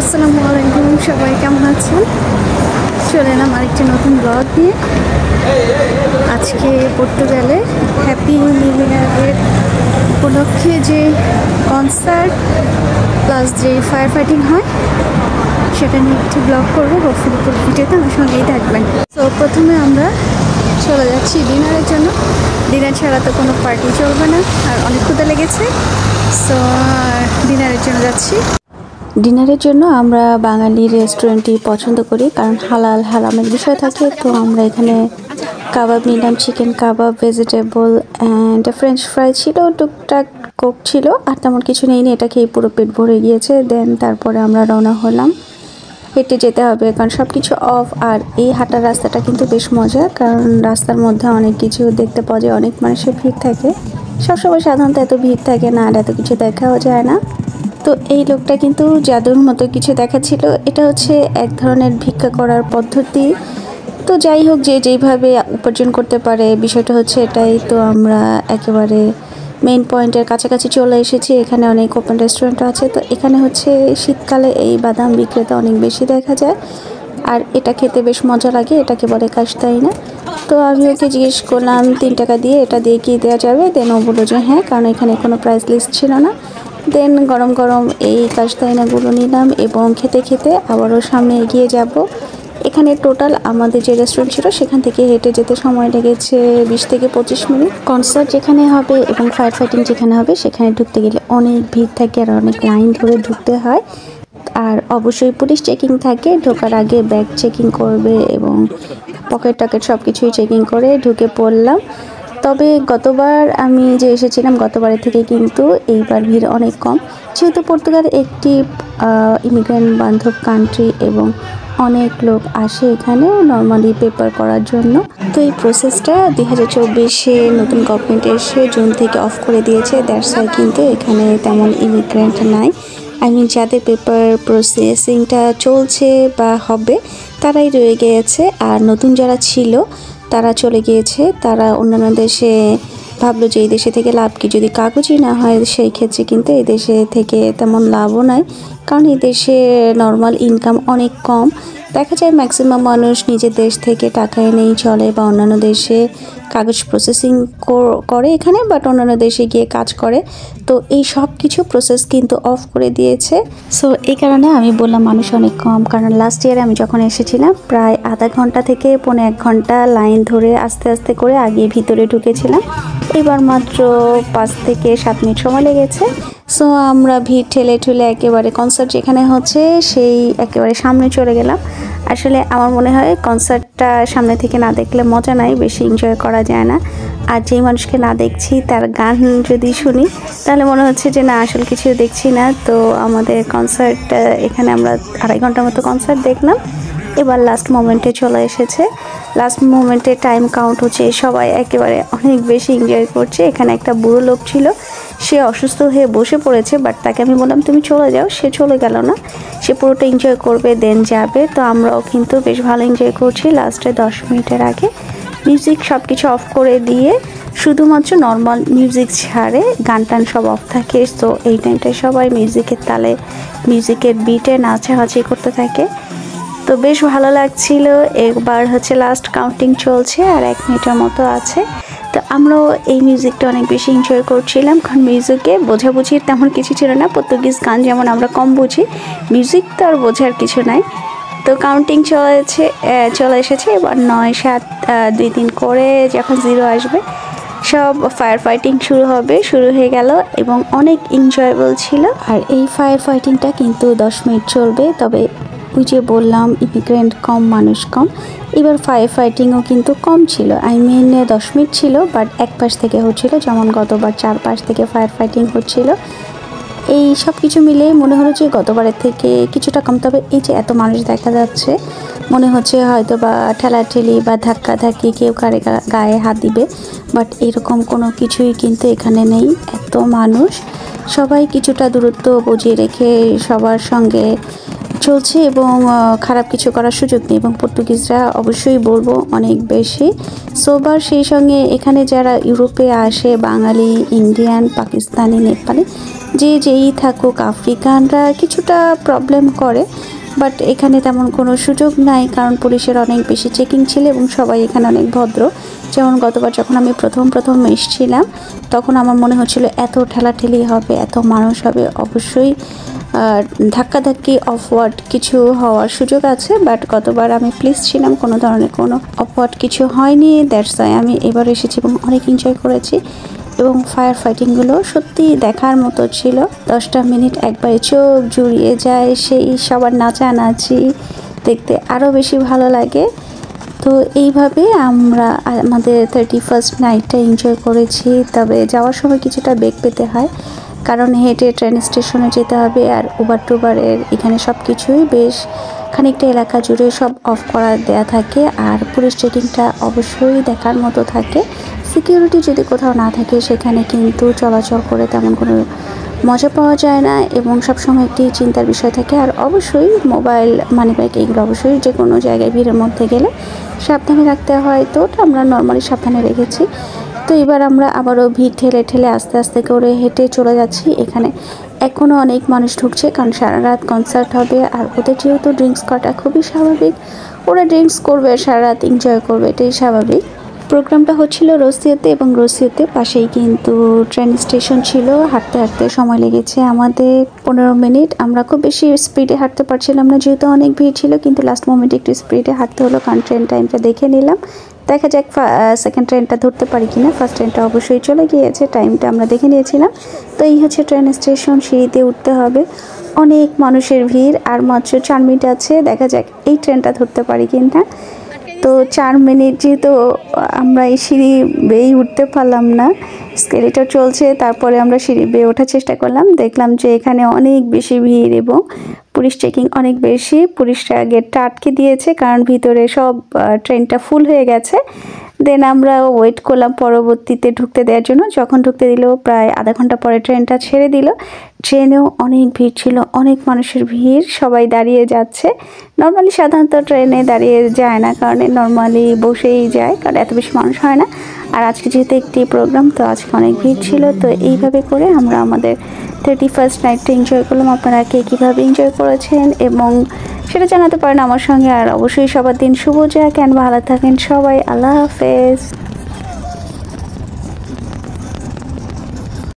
আসসালামু আলাইকুম, সবাই কেমন আছেন? চলে এলাম আরেকটি নতুন ব্লগ নিয়ে। আজকে পর্তুগালে হ্যাপি নিউ ইয়ারের উপলক্ষে যে কনসার্ট প্লাস যে ফায়ার ফাইটিং হয় সেটা নিয়ে একটি ব্লগ করবো। হোপফুলি পুরো ভিডিওতে আমার সঙ্গেই থাকবেন। তো প্রথমে আমরা চলে যাচ্ছি ডিনারের জন্য। ডিনার ছাড়া তো কোনো পার্টি চলবে না, আর অনেক ক্ষুধা লেগেছে। সো ডিনারের জন্য যাচ্ছি। ডিনারের জন্য আমরা বাঙালি রেস্টুরেন্টই পছন্দ করি, কারণ হালাল হারামের বিষয় থাকে। তো আমরা এখানে কাবাব নিলাম, chicken kebab, vegetable and French fry ছিল, টুকটাক কোক ছিল, আর তেমন কিছু নেই। এটা খেয়ে পুরো পেট ভরে গিয়েছে। দেন তারপরে আমরা রওনা হলাম। হেঁটে যেতে হবে কারণ সব কিছু অফ। আর এই হাঁটার রাস্তাটা কিন্তু বেশ মজা, কারণ রাস্তার মধ্যে অনেক কিছু দেখতে পাওয়া যায়, অনেক মানুষের ভিড় থাকে। সবসময় সাধারণত এত ভিড় থাকে না, আর এত কিছু দেখাও যায় না। তো এই লোকটা কিন্তু জাদুর মতো কিছু দেখাচ্ছিল। এটা হচ্ছে এক ধরনের ভিক্ষা করার পদ্ধতি। তো যাই হোক, যে যেইভাবে উপার্জন করতে পারে, বিষয়টা হচ্ছে এটাই। তো আমরা একেবারে মেইন পয়েন্টের কাছাকাছি চলে এসেছি। এখানে অনেক ওপেন রেস্টুরেন্ট আছে। তো এখানে হচ্ছে শীতকালে এই বাদাম বিক্রেতা অনেক বেশি দেখা যায়, আর এটা খেতে বেশ মজা লাগে। এটাকে বলে কাশতাইনা। তো আমি ওকে জিজ্ঞেস করলাম 3 টাকা দিয়ে এটা দিয়ে কি দেওয়া যাবে। দেন ও বললো যে হ্যাঁ, কারণ এখানে কোনো প্রাইস লিস্ট ছিল না। দেন গরম গরম এই কাশতাইনাগুলো নিলাম এবং খেতে খেতে আবারও সামনে এগিয়ে যাব। এখানে টোটাল আমাদের যে রেস্টুরেন্ট ছিল সেখান থেকে হেঁটে যেতে সময় লেগেছে 20 থেকে 25 মিনিট। কনসার্ট যেখানে হবে এবং ফায়ার ফাইটিং যেখানে হবে সেখানে ঢুকতে গেলে অনেক ভিড় থাকে আর অনেক লাইন ধরে ঢুকতে হয়। আর অবশ্যই পুলিশ চেকিং থাকে। ঢোকার আগে ব্যাগ চেকিং করবে এবং পকেট টকেট সব কিছুই চেকিং করে ঢুকে পড়লাম। তবে গতবার আমি যে এসেছিলাম, গতবারের থেকে কিন্তু এইবার ভিড় অনেক কম, যেহেতু পর্তুগাল একটি ইমিগ্রেন্ট বান্ধব কান্ট্রি এবং অনেক লোক আসে এখানে নর্মালি পেপার করার জন্য। তো এই প্রসেসটা 2024-এ নতুন গভর্নমেন্ট এসে জুন থেকে অফ করে দিয়েছে। দ্যাটস ওয়াই কিন্তু এখানে তেমন ইমিগ্রেন্ট নাই। যাদের পেপার প্রসেসিংটা চলছে বা হবে তারাই রয়ে গিয়েছে, আর নতুন যারা ছিল তারা চলে গিয়েছে। তারা অন্যান্য দেশে ভাবলো যে এই দেশে থেকে লাভ কি, যদি কাগজই না হয় সেই ক্ষেত্রে কিন্তু এই দেশে থেকে তেমন লাভও নাই, কারণ এই দেশে নর্মাল ইনকাম অনেক কম। দেখা যায় ম্যাক্সিমাম মানুষ নিজের দেশ থেকে টাকা এনেই চলে বা অন্যান্য দেশে কাগজ প্রসেসিং করে এখানে, বাট অন্যান্য দেশে গিয়ে কাজ করে। তো এই সব কিছু প্রসেস কিন্তু অফ করে দিয়েছে। সো এই কারণে আমি বললাম মানুষ অনেক কম, কারণ লাস্ট ইয়ারে আমি যখন এসেছিলাম প্রায় আধা ঘন্টা থেকে 1.5 ঘন্টা লাইন ধরে আস্তে আস্তে করে আগে ভিতরে ঢুকেছিলাম। এবার মাত্র 5 থেকে 7 মিনিট সময় লেগেছে। সো আমরা ভিড় ঠেলে ঠেলে একেবারে কনসার্ট যেখানে হচ্ছে সেই একেবারে সামনে চলে গেলাম। আসলে আমার মনে হয় কনসার্টটা সামনে থেকে না দেখলে মজা নাই, বেশি এনজয় করা যায় না। আর যেই মানুষকে না দেখছি তার গান যদি শুনি তাহলে মনে হচ্ছে যে না, আসলে কিছু দেখছি না। তো আমাদের কনসার্ট এখানে আমরা 2.5 ঘন্টার মতো কনসার্ট দেখলাম। এবার লাস্ট মোমেন্টে চলে এসেছে। লাস্ট মোমেন্টে টাইম কাউন্ট হচ্ছে, সবাই একেবারে অনেক বেশি এনজয় করছে। এখানে একটা বুড়ো লোক ছিল, সে অসুস্থ হয়ে বসে পড়েছে, বাট তাকে আমি বললাম তুমি চলে যাও। সে চলে গেল না, সে পুরোটা এনজয় করবে দেন যাবে। তো আমরাও কিন্তু বেশ ভালো এনজয় করছি। লাস্টে 10 মিনিটের আগে মিউজিক সব কিছু অফ করে দিয়ে শুধুমাত্র নর্মাল মিউজিক ছাড়ে, গান টান সব অফ থাকে। তো এই টাইমটায় সবাই মিউজিকের তালে, মিউজিকের বিটে নাচানাচি করতে থাকে। তো বেশ ভালো লাগছিল। এবার হচ্ছে লাস্ট কাউন্টিং চলছে আর 1 মিনিটের মতো আছে। তো আমরাও এই মিউজিকটা অনেক বেশি এনজয় করছিলাম, কারণ মিউজিকে বোঝাবুঝির তেমন কিছু ছিল না। পর্তুগিজ গান যেমন আমরা কম বুঝি, মিউজিক তো আর বোঝার কিছু নাই। তো কাউন্টিং চলে এসেছে। এবার 9, 7, 2, 3 করে যখন 0 আসবে সব ফায়ার ফাইটিং শুরু হয়ে গেল এবং অনেক এনজয়েবল ছিল। আর এই ফায়ার ফাইটিংটা কিন্তু 10 মিনিট চলবে। তবে ওই যে বললাম ইমিগ্রেন্ট কম, মানুষ কম। এবার ফায়ার ফাইটিংও কিন্তু কম ছিল। 10 মিনিট ছিল, বাট এক পাশ থেকে হচ্ছিল, যেমন গতবার 4 পাশ থেকে ফায়ার ফাইটিং হচ্ছিল। এই সব কিছু মিলে মনে হলো যে গতবারের থেকে কিছুটা কম। তবে এই যে এত মানুষ দেখা যাচ্ছে, মনে হচ্ছে হয়তো বা ঠেলাঠেলি বা ধাক্কাধাক্কি, কেউ কারে গায়ে হাত দিবে, বাট এরকম কোনো কিছুই কিন্তু এখানে নেই। এত মানুষ, সবাই কিছুটা দূরত্ব বজিয়ে রেখে সবার সঙ্গে চলছে এবং খারাপ কিছু করার সুযোগ নেই এবং পর্তুগিজরা অবশ্যই বলবো অনেক বেশি সোবার। সেই সঙ্গে এখানে যারা ইউরোপে আসে বাঙালি, ইন্ডিয়ান, পাকিস্তানি, নেপালি যেই থাকুক, আফ্রিকানরা কিছুটা প্রবলেম করে, বাট এখানে তেমন কোনো সুযোগ নাই কারণ পুলিশের অনেক বেশি চেকিং ছিল এবং সবাই এখানে অনেক ভদ্র। যেমন গতবার যখন আমি প্রথম এসেছিলাম তখন আমার মনে হচ্ছিল এত ঠেলাঠেলি হবে, এত মানুষ হবে, অবশ্যই ধাক্কাধাক্কি অফওয়ার্ড কিছু হওয়ার সুযোগ আছে, বাট গতবার আমি প্লিজ ছিলাম, কোনো ধরনের কোনো অফওয়ার্ড কিছু হয়নি। দ্যাটস ওয়াই আমি এবার এসেছি এবং অনেক এনজয় করেছি এবং ফায়ার ফাইটিংগুলো সত্যি দেখার মতো ছিল। 10টা মিনিট একবারে চোখ জুড়িয়ে যায়, সেই সবার নাচানাচি দেখতে আরও বেশি ভালো লাগে। তো এইভাবে আমরা আমাদের 31st নাইটটা এনজয় করেছি। তবে যাওয়ার সময় কিছুটা বেগ পেতে হয় কারণ হেঁটে ট্রেন স্টেশনে যেতে হবে, আর উবার টুবারের এখানে সব কিছুই বেশ খানিকটা এলাকা জুড়ে সব অফ করা দেয়া থাকে, আর পুলিশ চেকিংটা অবশ্যই দেখার মতো থাকে। সিকিউরিটি যদি কোথাও না থাকে সেখানে কিন্তু চলাচল করে তেমন কোনো মজা পাওয়া যায় না এবং সবসময় একটি চিন্তার বিষয় থাকে। আর অবশ্যই মোবাইল, মানিব্যাগ এগুলো অবশ্যই যে কোনো জায়গায় ভিড়ের মধ্যে গেলে সাবধানে রাখতে হয়, তো ওটা আমরা নর্মালি সাবধানে রেখেছি। তো এবার আমরা আবারও ভিড় ঠেলে ঠেলে আস্তে আস্তে করে হেঁটে চলে যাচ্ছি। এখানে এখনও অনেক মানুষ ঢুকছে কারণ সারা রাত কনসার্ট হবে, আর ওদের যেহেতু ড্রিঙ্কস করাটা খুবই স্বাভাবিক, ওরা ড্রিঙ্কস করবে, সারা রাত এনজয় করবে, এটাই স্বাভাবিক। প্রোগ্রামটা হচ্ছিল রসিয়াতে এবং রসিয়াতে পাশেই কিন্তু ট্রেন স্টেশন ছিল। হাঁটতে হাঁটতে সময় লেগেছে আমাদের 15 মিনিট। আমরা খুব বেশি স্পিডে হাঁটতে পারছিলাম না যেহেতু অনেক ভিড় ছিল, কিন্তু লাস্ট মোমেন্টে একটু স্পিডে হাঁটতে হলো কারণ ট্রেন টাইমটা দেখে নিলাম। দেখা যাক সেকেন্ড ট্রেনটা ধরতে পারি কিনা। ফার্স্ট ট্রেনটা অবশ্যই চলে গিয়েছে, টাইমটা আমরা দেখে নিয়েছিলাম। তো এই হচ্ছে ট্রেন স্টেশন, সিঁড়িতে উঠতে হবে, অনেক মানুষের ভিড়, আর মাত্র 4 মিনিট আছে। দেখা যাক এই ট্রেনটা ধরতে পারি কিনা। তো 4 মিনিট যেহেতু আমরা এই সিঁড়ি বেয়ে উঠতে পারলাম না, স্কেলেটর চলছে, তারপরে আমরা সিঁড়ি বেয়ে ওঠার চেষ্টা করলাম, দেখলাম যে এখানে অনেক বেশি ভিড় এবং পুলিশ চেকিং অনেক বেশি। পুলিশরা গেটটা আটকে দিয়েছে কারণ ভিতরে সব ট্রেনটা ফুল হয়ে গেছে। দেন আমরা ওয়েট করলাম পরবর্তীতে ঢুকতে দেওয়ার জন্য। যখন ঢুকতে দিল প্রায় আধা ঘন্টা পরে ট্রেনটা ছেড়ে দিল। ট্রেনেও অনেক ভিড় ছিল, অনেক মানুষের ভিড়, সবাই দাঁড়িয়ে যাচ্ছে। নর্মালি সাধারণত ট্রেনে দাঁড়িয়ে যায় না, কারণ নর্মালি বসেই যায় কারণ এত বেশি মানুষ হয় না। আর আজকে যেহেতু একটি প্রোগ্রাম, তো আজকে অনেক ভিড় ছিল। তো এইভাবে করে আমরা আমাদের 31st নাইটটা এনজয় করলাম। আপনারা কে কীভাবে এনজয় করেছেন এবং সেটা জানাতে পারেন আমার সঙ্গে। আর অবশ্যই সবার দিন শুভ যাক, ভালো থাকেন সবাই। আল্লাহ হাফেজ।